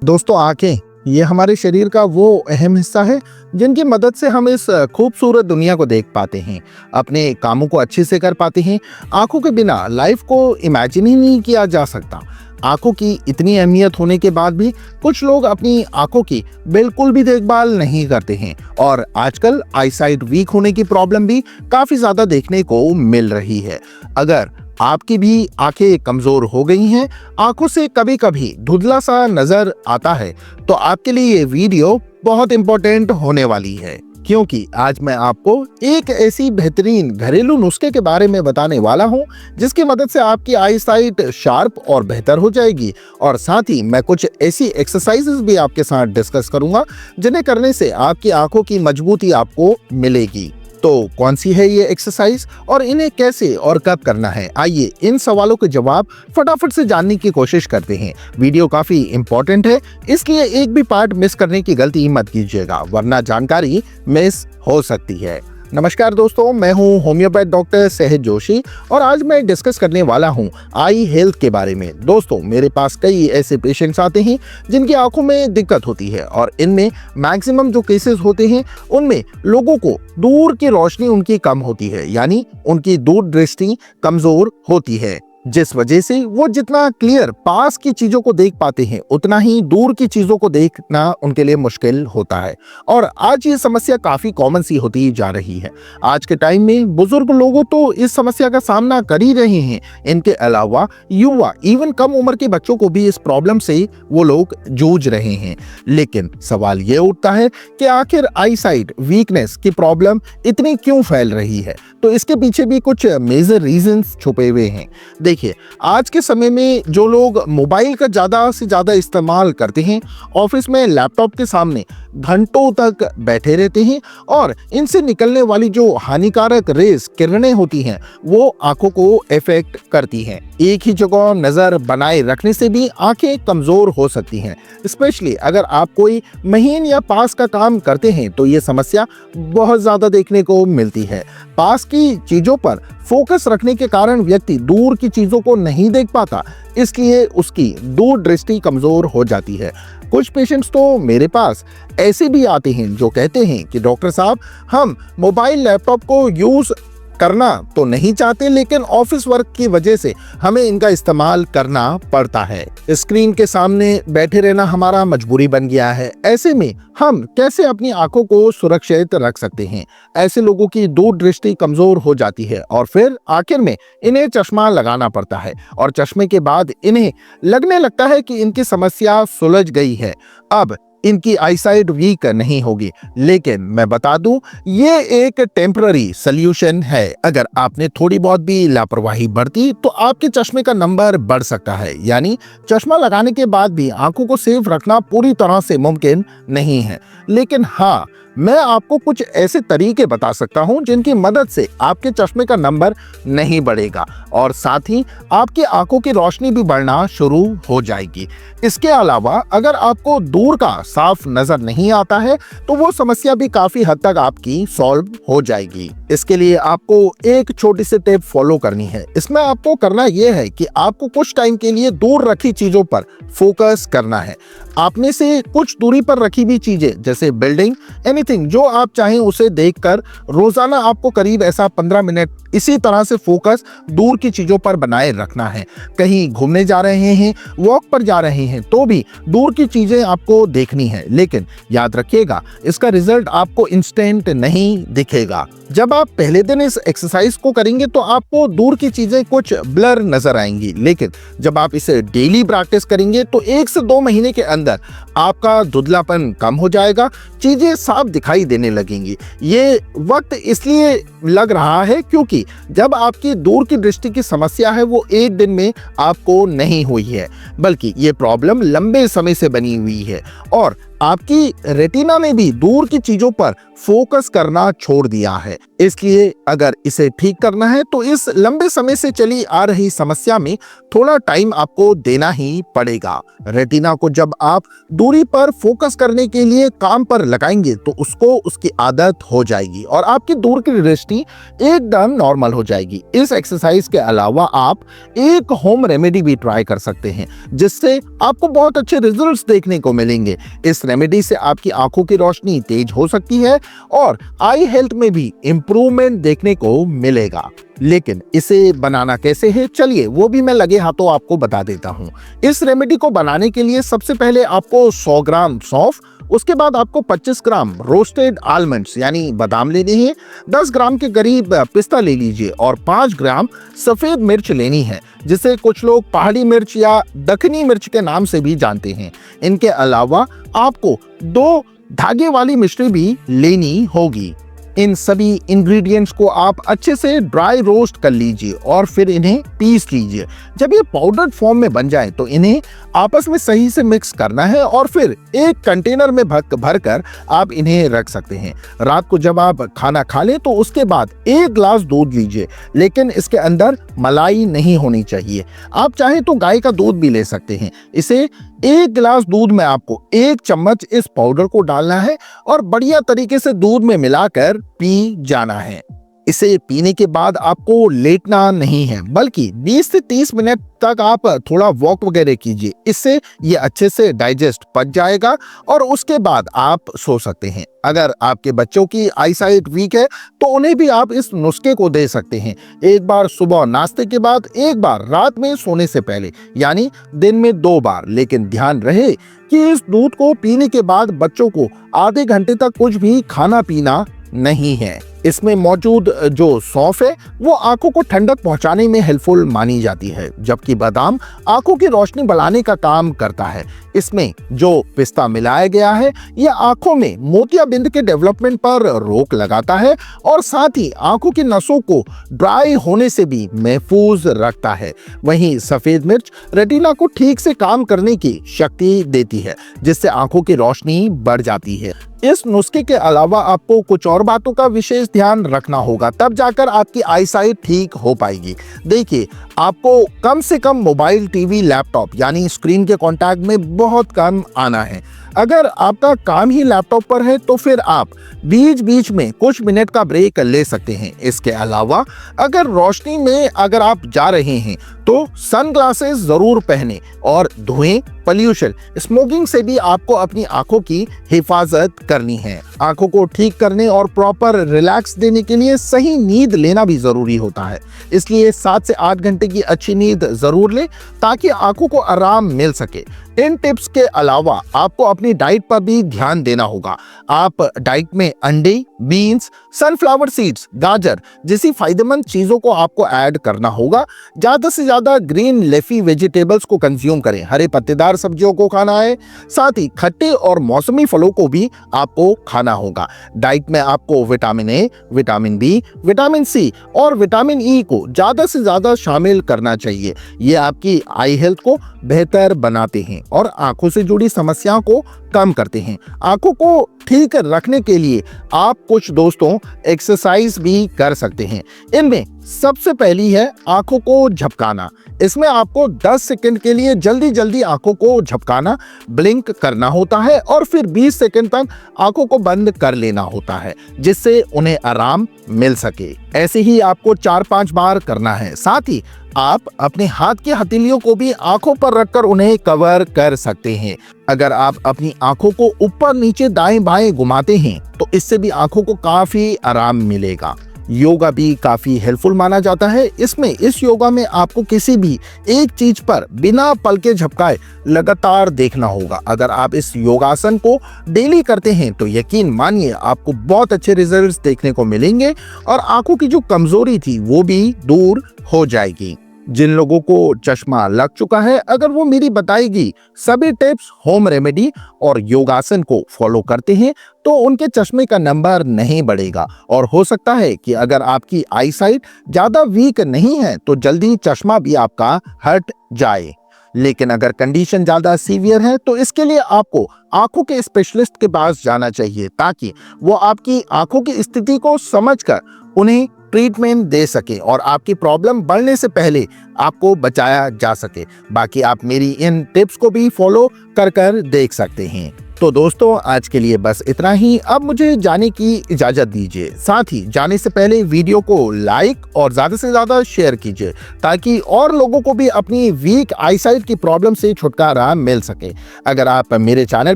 दोस्तों, आंखें ये हमारे शरीर का वो अहम हिस्सा है जिनकी मदद से हम इस खूबसूरत दुनिया को देख पाते हैं, अपने कामों को अच्छे से कर पाते हैं। आंखों के बिना लाइफ को इमेजिन ही नहीं किया जा सकता। आंखों की इतनी अहमियत होने के बाद भी कुछ लोग अपनी आंखों की बिल्कुल भी देखभाल नहीं करते हैं और आजकल आईसाइट वीक होने की प्रॉब्लम भी काफी ज्यादा देखने को मिल रही है। अगर आपकी भी आंखें कमजोर हो गई हैं, आंखों से कभी कभी धुंधला सा नजर आता है, तो आपके लिए ये वीडियो बहुत इंपॉर्टेंट होने वाली है, क्योंकि आज मैं आपको एक ऐसी बेहतरीन घरेलू नुस्खे के बारे में बताने वाला हूं जिसकी मदद से आपकी आई साइट शार्प और बेहतर हो जाएगी। और साथ ही मैं कुछ ऐसी एक्सरसाइजेस भी आपके साथ डिस्कस करूंगा जिन्हें करने से आपकी आंखों की मजबूती आपको मिलेगी। तो कौन सी है ये एक्सरसाइज और इन्हें कैसे और कब करना है, आइए इन सवालों के जवाब फटाफट से जानने की कोशिश करते हैं। वीडियो काफी इंपॉर्टेंट है, इसलिए एक भी पार्ट मिस करने की गलती मत कीजिएगा, वरना जानकारी मिस हो सकती है। नमस्कार दोस्तों, मैं हूं होम्योपैथ डॉक्टर सहज जोशी और आज मैं डिस्कस करने वाला हूं आई हेल्थ के बारे में। दोस्तों, मेरे पास कई ऐसे पेशेंट्स आते हैं जिनकी आंखों में दिक्कत होती है और इनमें मैक्सिमम जो केसेस होते हैं उनमें लोगों को दूर की रोशनी उनकी कम होती है, यानी उनकी दूर दृष्टि कमजोर होती है, जिस वजह से वो जितना क्लियर पास की चीजों को देख पाते हैं उतना ही दूर की चीजों को देखना उनके लिए मुश्किल होता है। और आज ये समस्या काफी कॉमन सी होती जा रही है। आज के टाइम में बुजुर्ग लोगों तो इस समस्या का सामना कर ही रहे हैं, इनके अलावा युवा इवन कम उम्र के बच्चों को भी इस प्रॉब्लम से वो लोग जूझ रहे हैं। लेकिन सवाल ये उठता है कि आखिर आई साइट वीकनेस की प्रॉब्लम इतनी क्यों फैल रही है? तो इसके पीछे भी कुछ मेजर रीजंस छुपे हुए हैं। देखिए, आज के समय में जो लोग मोबाइल का ज़्यादा से ज़्यादा इस्तेमाल करते हैं, ऑफिस में लैपटॉप के सामने घंटों तक बैठे रहते हैं और इनसे निकलने वाली जो हानिकारक रेस किरणें होती हैं वो आंखों को इफेक्ट करती हैं। एक ही जगह नज़र बनाए रखने से भी आंखें कमज़ोर हो सकती हैं। स्पेशली अगर आप कोई महीन या पास का काम करते हैं तो ये समस्या बहुत ज़्यादा देखने को मिलती है। पास की चीज़ों पर फोकस रखने के कारण व्यक्ति दूर की चीजों को नहीं देख पाता, इसलिए उसकी दूर दृष्टि कमजोर हो जाती है। कुछ पेशेंट्स तो मेरे पास ऐसे भी आते हैं जो कहते हैं कि डॉक्टर साहब, हम मोबाइल लैपटॉप को यूज करना तो नहीं चाहते, लेकिन ऑफिस वर्क की वजह से हमें इनका इस्तेमाल करना पड़ता है। स्क्रीन के सामने बैठे रहना हमारा मजबूरी बन गया है। ऐसे में हम कैसे अपनी आंखों को सुरक्षित रख सकते हैं? ऐसे लोगों की दूर दृष्टि कमजोर हो जाती है और फिर आखिर में इन्हें चश्मा लगाना पड़ता है और चश्मे के बाद इन्हें लगने लगता है कि इनकी समस्या सुलझ गई है, अब इनकी आईसाइट वीक नहीं होगी। लेकिन मैं बता दूं, ये एक टेम्पररी सॉल्यूशन है। अगर आपने थोड़ी बहुत भी लापरवाही बरती तो आपके चश्मे का नंबर बढ़ सकता है, यानी चश्मा लगाने के बाद भी आंखों को सेफ रखना पूरी तरह से मुमकिन नहीं है। लेकिन हाँ, मैं आपको कुछ ऐसे तरीके बता सकता हूं जिनकी मदद से आपके चश्मे का नंबर नहीं बढ़ेगा और साथ ही आपकी आंखों की रोशनी भी बढ़ना शुरू हो जाएगी। इसके अलावा अगर आपको दूर का साफ नजर नहीं आता है तो वो समस्या भी काफी हद तक आपकी सॉल्व हो जाएगी। इसके लिए आपको एक छोटी सी टिप फॉलो करनी है। इसमें आपको करना यह है कि आपको कुछ टाइम के लिए दूर रखी चीजों पर फोकस करना है। आपने से कुछ दूरी पर रखी भी चीजें जैसे बिल्डिंग, एनीथिंग जो आप चाहें उसे देखकर रोजाना आपको करीब ऐसा 15 मिनट इसी तरह से फोकस दूर की चीजों पर बनाए रखना है। कहीं घूमने जा रहे हैं, वॉक पर जा रहे हैं तो भी दूर की चीजें आपको देखनी है, लेकिन याद रखिएगा इसका रिजल्ट आपको इंस्टेंट नहीं दिखेगा। जब आप पहले दिन इस एक्सरसाइज को करेंगे तो आपको दूर की चीजें कुछ ब्लर नजर आएंगी, लेकिन जब आप इसे डेली प्रैक्टिस करेंगे तो 1 से 2 महीने के अंदर आपका धुंधलापन कम हो जाएगा, चीजें साफ दिखाई देने लगेंगी। ये वक्त इसलिए लग रहा है क्योंकि जब आपकी दूर की दृष्टि की समस्या है वो एक दिन में आपको नहीं हुई है, बल्कि ये प्रॉब्लम लंबे समय से बनी हुई है और आपकी रेटिना ने भी दूर की चीजों पर फोकस करना छोड़ दिया है। इसलिए अगर इसे ठीक करना है तो इस लंबे समय से चली आ रही समस्या में थोड़ा टाइम आपको देना ही पड़ेगा। रेटिना को जब आप दूरी पर फोकस करने के लिए काम पर लगाएंगे तो उसको उसकी आदत हो जाएगी और आपकी दूर की दृष्टि एकदम नॉर्मल हो जाएगी। इस एक्सरसाइज के अलावा आप एक होम रेमेडी भी ट्राई कर सकते हैं जिससे आपको बहुत अच्छे रिजल्ट्स देखने को मिलेंगे। इस रेमेडी से आपकी आंखों की रोशनी तेज हो सकती है और आई हेल्थ में भी इंप्रूवमेंट देखने को मिलेगा। लेकिन इसे बनाना कैसे है, चलिए वो भी मैं लगे हाथों आपको बता देता हूं। इस रेमेडी को बनाने के लिए सबसे पहले आपको 100 ग्राम सौंफ, उसके बाद आपको 25 ग्राम रोस्टेड आलमंड्स यानी बादाम लेने हैं, 10 ग्राम के करीब पिस्ता ले लीजिए और 5 ग्राम सफेद मिर्च लेनी है जिसे कुछ लोग पहाड़ी मिर्च या दखनी मिर्च के नाम से भी जानते हैं। इनके अलावा आपको 2 धागे वाली मिश्री भी लेनी होगी। इन सभी इंग्रेडिएंट्स को आप अच्छे से ड्राई रोस्ट कर लीजिए और फिर इन्हें पीस लीजिए। जब ये पाउडर फॉर्म में बन जाए तो इन्हें आपस में सही से मिक्स करना है और फिर एक कंटेनर में भरकर आप इन्हें रख सकते हैं। रात को जब आप खाना खा लें तो उसके बाद 1 ग्लास दूध लीजिए, लेकिन इसके अंदर मलाई नहीं होनी चाहिए। आप चाहे तो गाय का दूध भी ले सकते हैं। इसे 1 गिलास दूध में आपको 1 चम्मच इस पाउडर को डालना है और बढ़िया तरीके से दूध में मिलाकर पी जाना है। इसे पीने के बाद आपको लेटना नहीं है, बल्कि 20 से 30 मिनट तक आप थोड़ा वॉक वगैरह कीजिए। इससे ये अच्छे से डाइजेस्ट पच जाएगा और उसके बाद आप सो सकते हैं। अगर आपके बच्चों की आईसाइट वीक है तो उन्हें भी आप इस नुस्खे को दे सकते हैं। एक बार सुबह नाश्ते के बाद, एक बार रात में सोने से पहले, यानी दिन में 2 बार। लेकिन ध्यान रहे कि इस दूध को पीने के बाद बच्चों को आधे घंटे तक कुछ भी खाना पीना नहीं है। इसमें मौजूद जो सौंफ है वो आंखों को ठंडक पहुंचाने में हेल्पफुल मानी जाती है, जबकि बादाम आंखों की रोशनी बढ़ाने का काम करता है। इसमें जो पिस्ता मिलाया गया है ये आंखों में मोतियाबिंद के डेवलपमेंट पर रोक लगाता है और साथ ही आंखों की नसों को ड्राई होने से भी महफूज रखता है। वहीं सफेद मिर्च रेटिना को ठीक से काम करने की शक्ति देती है, जिससे आंखों की रोशनी बढ़ जाती है। इस नुस्खे के अलावा आपको कुछ और बातों का विशेष ध्यान रखना होगा, तब जाकर आपकी आईसाइट ठीक हो पाएगी। देखिए, आपको कम से कम मोबाइल, टीवी, लैपटॉप यानी स्क्रीन के कांटेक्ट में बहुत कम आना है। अगर आपका काम ही लैपटॉप पर है तो फिर आप बीच बीच में कुछ मिनट का ब्रेक ले सकते हैं। इसके अलावा अगर रोशनी में अगर आप जा रहे हैं तो सनग्लासेस जरूर पहने और धुएं, पॉल्यूशन, स्मोकिंग से भी आपको अपनी आंखों की हिफाजत करनी है। आंखों को ठीक करने और प्रॉपर रिलैक्स देने के लिए सही नींद लेना भी जरूरी होता है। इसलिए 7 से 8 घंटे की अच्छी नींद जरूर लें ताकि आंखों को आराम मिल सके। इन टिप्स के अलावा आपको अपनी डाइट पर भी ध्यान देना होगा। आप डाइट में अंडे, बीन्स, सनफ्लावर सीड्स, गाजर जैसी फायदेमंद चीजों को आपको ऐड करना होगा। ज्यादा से ज्यादा ग्रीन लीफी वेजिटेबल्स को कंज्यूम करें, हरे पत्तेदार सब्जियों को खाना है, साथ ही खट्टे और मौसमी फलों को भी आपको खाना होगा। डाइट में आपको vitamin A, vitamin B, vitamin C और विटामिन ई को ज्यादा से ज्यादा शामिल करना चाहिए। ये आपकी आई हेल्थ को बेहतर बनाते हैं और आंखों से जुड़ी समस्याओं को कम करते हैं। आंखों को ठीक रखने के लिए आप कुछ दोस्तों एक्सरसाइज भी कर सकते हैं। इनमें सबसे पहली है आंखों को झपकाना। इसमें आपको 10 सेकंड के लिए जल्दी जल्दी आंखों को झपकाना, ब्लिंक करना होता है और फिर 20 सेकंड तक आंखों को बंद कर लेना होता है, जिससे उन्हें आराम मिल सके। ऐसे ही आपको 4-5 बार करना है। साथ ही आप अपने हाथ की हथेलियों को भी आंखों पर रखकर उन्हें कवर कर सकते हैं। अगर आप अपनी आंखों को ऊपर नीचे दाएं बाएं घुमाते हैं तो इससे भी आंखों को काफी आराम मिलेगा। योगा भी काफी हेल्पफुल माना जाता है। इस योगा में आपको किसी भी एक चीज पर बिना पलके झपकाए लगातार देखना होगा। अगर आप इस योगासन को डेली करते हैं तो यकीन मानिए आपको बहुत अच्छे रिजल्ट्स देखने को मिलेंगे और आंखों की जो कमजोरी थी वो भी दूर हो जाएगी। जिन लोगों को चश्मा लग चुका है, अगर वो मेरी बताई गई सभी टिप्स, होम रेमेडी और योगासन को फॉलो करते हैं तो उनके चश्मे का नंबर नहीं बढ़ेगा और हो सकता है कि अगर आपकी आई साइट ज्यादा वीक नहीं है तो जल्दी चश्मा भी आपका हट जाए। लेकिन अगर कंडीशन ज़्यादा सीवियर है तो इसके लिए आपको आंखों के स्पेशलिस्ट के पास जाना चाहिए, ताकि वो आपकी आंखों की स्थिति को समझकर उन्हें ट्रीटमेंट दे सके और आपकी प्रॉब्लम बढ़ने से पहले आपको बचाया जा सके। बाकी आप मेरी इन टिप्स को भी फॉलो कर देख सकते हैं। तो दोस्तों, आज के लिए बस इतना ही। अब मुझे जाने की इजाज़त दीजिए। साथ ही जाने से पहले वीडियो को लाइक और ज़्यादा से ज़्यादा शेयर कीजिए, ताकि और लोगों को भी अपनी वीक आईसाइट की प्रॉब्लम से छुटकारा मिल सके। अगर आप मेरे चैनल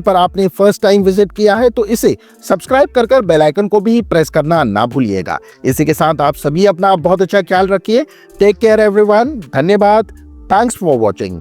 पर आपने फर्स्ट टाइम विजिट किया है तो इसे सब्सक्राइब कर बेल आइकन को भी प्रेस करना ना भूलिएगा। इसी के साथ आप सभी अपना बहुत अच्छा ख्याल रखिए। Take care everyone. धन्यवाद। Thanks for watching.